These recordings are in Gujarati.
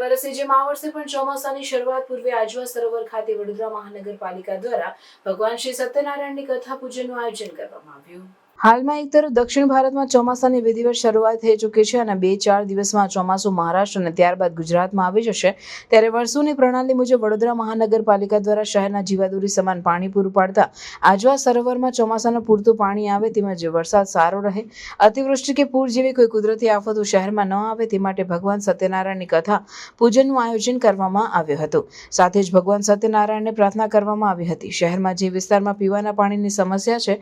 વર્ષે જેમ આ વર્ષે પણ ચોમાસાની શરૂઆત પૂર્વે આજવા સરોવર ખાતે વડોદરા મહાનગરપાલિકા દ્વારા ભગવાન શ્રી સત્યનારાયણની કથા પૂજનનું આયોજન કરવામાં આવ્યું। હાલમાં એક તરફ દક્ષિણ ભારતમાં ચોમાસાની વિધિવત શરૂઆત થઈ ચૂકી છે અને 2-4 દિવસમાં ચોમાસું મહારાષ્ટ્ર અને ત્યારબાદ ગુજરાતમાં આવી જશે, ત્યારે વર્ષોની પ્રણાલી મુજબ વડોદરા મહાનગરપાલિકા દ્વારા શહેરના જીવાદોરી સમાન પાણી પૂરું પાડતા આજવા સરોવરમાં ચોમાસાનું પૂરતું પાણી આવે તેમજ વરસાદ સારો રહે, અતિવૃષ્ટિ કે પૂર જેવી કોઈ કુદરતી આફતો શહેરમાં ન આવે તે માટે ભગવાન સત્યનારાયણની કથા પૂજનનું આયોજન કરવામાં આવ્યું હતું। સાથે જ ભગવાન સત્યનારાયણને પ્રાર્થના કરવામાં આવી હતી। શહેરમાં જે વિસ્તારમાં પીવાના પાણીની સમસ્યા છે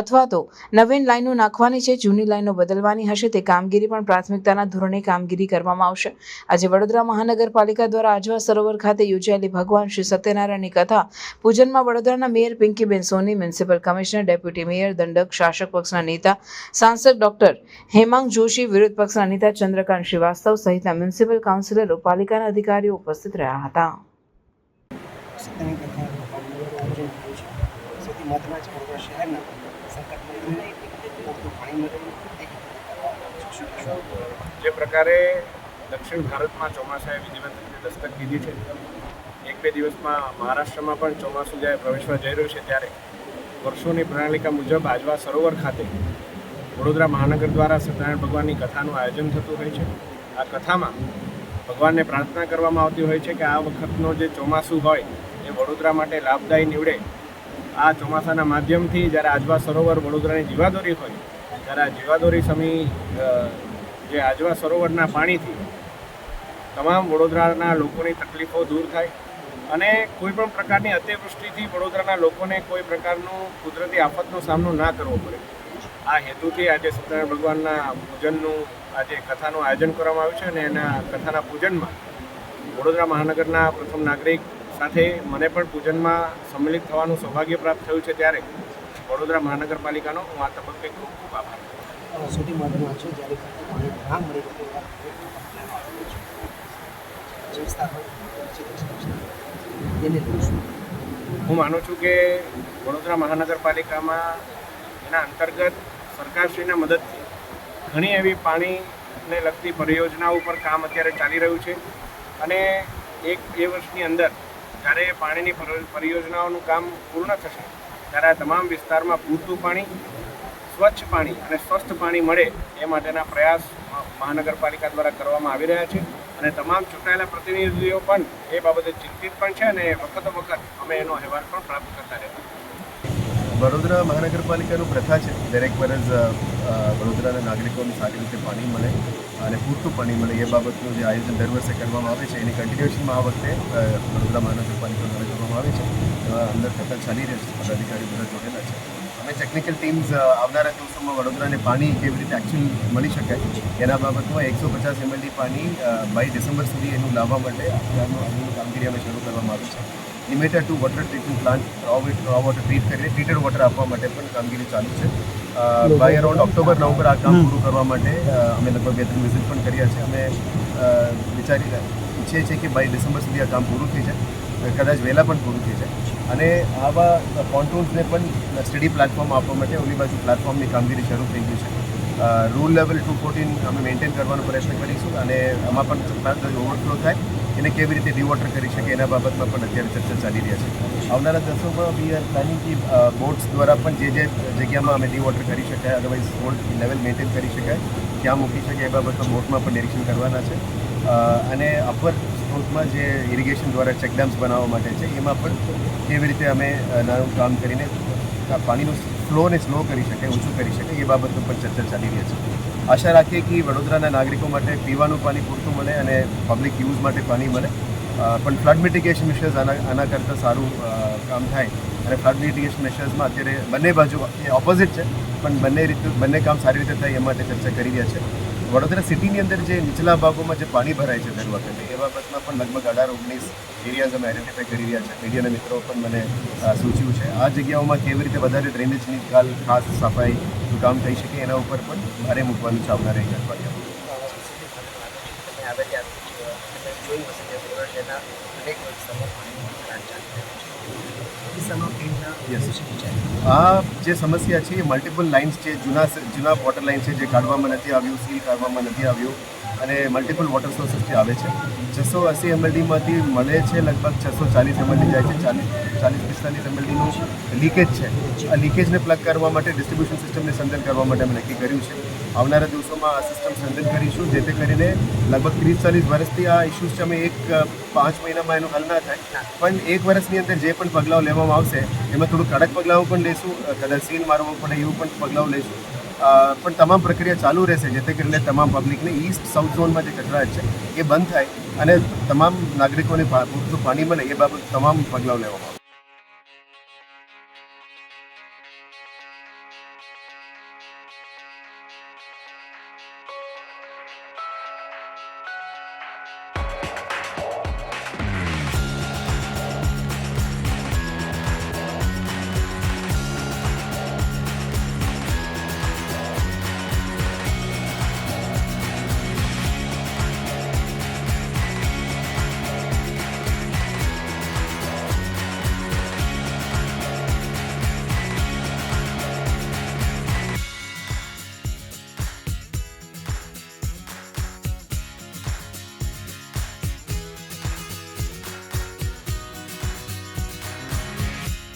અથવા તો નવીન લાઈનો નાખવાની છે, જૂની લાઈનો બદલવાની હશે, તે કામગીરી પણ પ્રાથમિકતાના ધોરણે કામગીરી કરવામાં આવશે। આજે વડોદરા મહાનગરપાલિકા દ્વારા આજવા સરોવર ખાતે યોજાયેલી ભગવાન શ્રી સત્યનારાયણની કથા પૂજનમાં વડોદરાના મેયર પિંકીબેન સોની, મ્યુનિસિપલ કમિશનર, ડેપ્યુટી મેયર, દંડક, શાસક પક્ષના નેતા, સાંસદ ડોક્ટર હેમાંગ જોશી, વિરોધ પક્ષના નેતા ચંદ્રકાંત શ્રીવાસ્તવ સહિતના મ્યુનિસિપલ કાઉન્સિલરો, પાલિકાના અધિકારીઓ ઉપસ્થિત રહ્યા હતા। જે પ્રકારે દક્ષિણ ભારતમાં ચોમાસાએ વિધિવત રીતે દસ્તક દીધી છે, 1-2 દિવસમાં મહારાષ્ટ્રમાં પણ ચોમાસું જ્યારે પ્રવેશવા જઈ રહ્યું છે, ત્યારે વર્ષોની પ્રણાલિકા મુજબ આજવા સરોવર ખાતે વડોદરા મહાનગર દ્વારા સત્યનારાયણ ભગવાનની કથાનું આયોજન થતું હોય છે। આ કથામાં ભગવાનને પ્રાર્થના કરવામાં આવતી હોય છે કે આ વખતનો જે ચોમાસું હોય એ વડોદરા માટે લાભદાયી નીવડે। આ ચોમાસાના માધ્યમથી જ્યારે આજવા સરોવર વડોદરાની જીવાદોરી હોય ત્યારે આ જીવાદોરી સમી જે આજવા સરોવરના પાણીથી તમામ વડોદરાના લોકોની તકલીફો દૂર થાય અને કોઈ પણ પ્રકારની અતિવૃષ્ટિથી વડોદરાના લોકોને કોઈ પ્રકારનું કુદરતી આફતનો સામનો ના કરવો પડે। આ હેતુથી આજે સત્યનારાયણ ભગવાનના પૂજનનું આજે કથાનું આયોજન કરવામાં આવ્યું છે અને એના કથાના પૂજનમાં વડોદરા મહાનગરના પ્રથમ નાગરિક સાથે મને પણ પૂજનમાં સંમિલિત થવાનું સૌભાગ્ય પ્રાપ્ત થયું છે, ત્યારે વડોદરા મહાનગરપાલિકાનો હું આ તબક્કે ખૂબ ખૂબ આભાર માનું છું। સૌથી મહત્વનું છે જ્યારે પાણી ના મળી હું માનું છું કે વડોદરા મહાનગરપાલિકામાં એના અંતર્ગત સરકારશ્રીના મદદથી ઘણી એવી પાણીને લગતી પરિયોજનાઓ ઉપર કામ અત્યારે ચાલી રહ્યું છે અને 1-2 વર્ષની અંદર જ્યારે પાણીની પરિયોજનાઓનું કામ પૂર્ણ થશે ત્યારે આ તમામ વિસ્તારમાં પૂરતું પાણી, સ્વચ્છ પાણી અને સ્વસ્થ પાણી મળે એ માટેના પ્રયાસ મહાનગરપાલિકા દ્વારા કરવામાં આવી રહ્યા છે અને તમામ ચૂંટાયેલા પ્રતિનિધિઓ પણ એ બાબતે ચિંતિત પણ છે અને વખત અમે એનો અહેવાલ પણ પ્રાપ્ત કરતા રહેતા। વડોદરા મહાનગરપાલિકાનું પ્રથા છે દરેક વર્ષ વડોદરાના નાગરિકોને સારી રીતે પાણી મળે અને પૂરતું પાણી મળે એ બાબતનું જે આયોજન દર વર્ષે કરવામાં આવે છે એની કન્ટિન્યુએશનમાં આ વખતે વડોદરા મહાનગરપાલિકા દ્વારા કરવામાં આવે છે। એમાં અંદર થતાં ચાલી રહ્યા છે, પદાધિકારી બધા જોડેલા છે। અમે ટેકનિકલ ટીમ્સ આવનારા દિવસોમાં વડોદરાને પાણી કેવી રીતે એકચ્યુઅલ મળી શકાય એના બાબતમાં 150 ml પાણી બાય ડિસેમ્બર સુધી એનું લાવવા માટે આગળનું કામગીરી અમે શરૂ કરવામાં આવી છે। Limited to water treatment plant raw water treat કરીને ટ્રીટેડ વોટર આપવા માટે પણ કામગીરી ચાલુ છે। બાય અરાઉન્ડ ઓક્ટોબર-નવેમ્બર આ કામ પૂરું કરવા માટે અમે લગભગ 2-3 વિઝિટ પણ કર્યા છે। અમે ઈચ્છીએ છીએ કે બાય ડિસેમ્બર સુધી આ કામ પૂરું થઈ જાય, કદાચ વહેલા પણ પૂરું થઈ જાય અને આવા પોન્ટૂન્સને પણ સ્ટડી પ્લેટફોર્મ આપવા માટે ઓલી બાજુ પ્લેટફોર્મની કામગીરી શરૂ થઈ ગઈ છે। રૂલ લેવલ 214 અમે મેન્ટેન કરવાનો પ્રયત્ન કરીશું અને આમાં પણ ઓવરફ્લો થાય એને કેવી રીતે ડિવોટર કરી શકે એના બાબતમાં પણ અત્યારે ચર્ચા ચાલી રહ્યા છે। આવનારા દિવસોમાં વી આર પ્લાનિંગ કે બોટ્સ દ્વારા પણ જે જગ્યામાં અમે ડિવોટર કરી શકાય, અદરવાઇઝ ઓલ્ડ લેવલ મેન્ટેન કરી શકાય ક્યાં મૂકી શકે એ બાબતમાં બોટમાં પણ નિરીક્ષણ કરવાના છે અને અપર સ્ત્રોતમાં જે ઇરિગેશન દ્વારા ચેકડેમ્સ બનાવવા માટે છે એમાં પણ કેવી રીતે અમે નાનું કામ કરીને પાણીનું ફ્લોને સ્લો કરી શકાય, ઓછું કરી શકાય એ બાબતનું પણ ચર્ચા ચાલી રહી છે। આશા રાખીએ કે વડોદરાના નાગરિકો માટે પીવાનું પાણી પૂરતું મળે અને પબ્લિક યુઝ માટે પાણી મળે, પણ ફ્લડ મિટિગેશન મેશર્સ આના કરતાં સારું કામ થાય અને ફ્લડ મિટિગેશન મેશર્સમાં અત્યારે બંને બાજુ એ ઓપોઝિટ છે પણ બંને કામ સારી રીતે થાય એ માટે ચર્ચા કરી રહ્યા છે। વડોદરા સિટીની અંદર જે નીચલા ભાગોમાં જે પાણી ભરાય છે દર વખતે એ બાબતમાં પણ લગભગ 18-19 એરિયાઝ અમે આઈડેન્ટિફાઈ કરી રહ્યા છે। મીડિયાના મિત્રો પણ મને સૂચ્યું છે આ જગ્યાઓમાં કેવી રીતે વધારે ડ્રેનેજની ખાસ સફાઈનું કામ થઈ શકે એના ઉપર પણ ભારે મૂકવાનું છે આવનારા 1 અઠવાડિયામાં। આ જે સમસ્યા છે એ મલ્ટિપલ લાઇન્સ છે, જૂના વોટર લાઇન છે જે કાઢવામાં નથી આવ્યું, સીલ કાઢવામાં નથી આવ્યું અને મલ્ટિપલ વોટર સોર્સિસથી આવે છે. 680 MLDમાંથી મળે છે લગભગ 640 MLD જાય છે. 40-45 MLDનું લીકેજ છે. આ લીકેજને પ્લગ કરવા માટે ડિસ્ટ્રીબ્યુશન સિસ્ટમને સ્ટ્રેન્થન કરવા માટે અમે નક્કી કર્યું છે. આવનારા દિવસોમાં આ સિસ્ટમ સ્ટ્રેન્થન કરીશું, જેથી કરીને લગભગ 30-40 વર્ષથી આ ઇસ્યુઝ છે. અમે 5 મહિનામાં એનું હલ ના થાય, પણ 1 વર્ષની અંદર જે પણ પગલાઓ લેવામાં આવશે એમાં થોડું કડક પગલાઓ પણ લઈશું, કદાચ સીલ મારવું પડે એવું પણ પગલાઓ લઈશું. પણ તમામ પ્રક્રિયા ચાલુ રહેશે, જેથી કરીને તમામ પબ્લિકને ઈસ્ટ સાઉથ ઝોનમાં જે કચરાટ છે એ બંધ થાય અને તમામ નાગરિકોને પૂરતું પાણી મળે એ બાબત તમામ પગલાઓ લેવામાં આવે.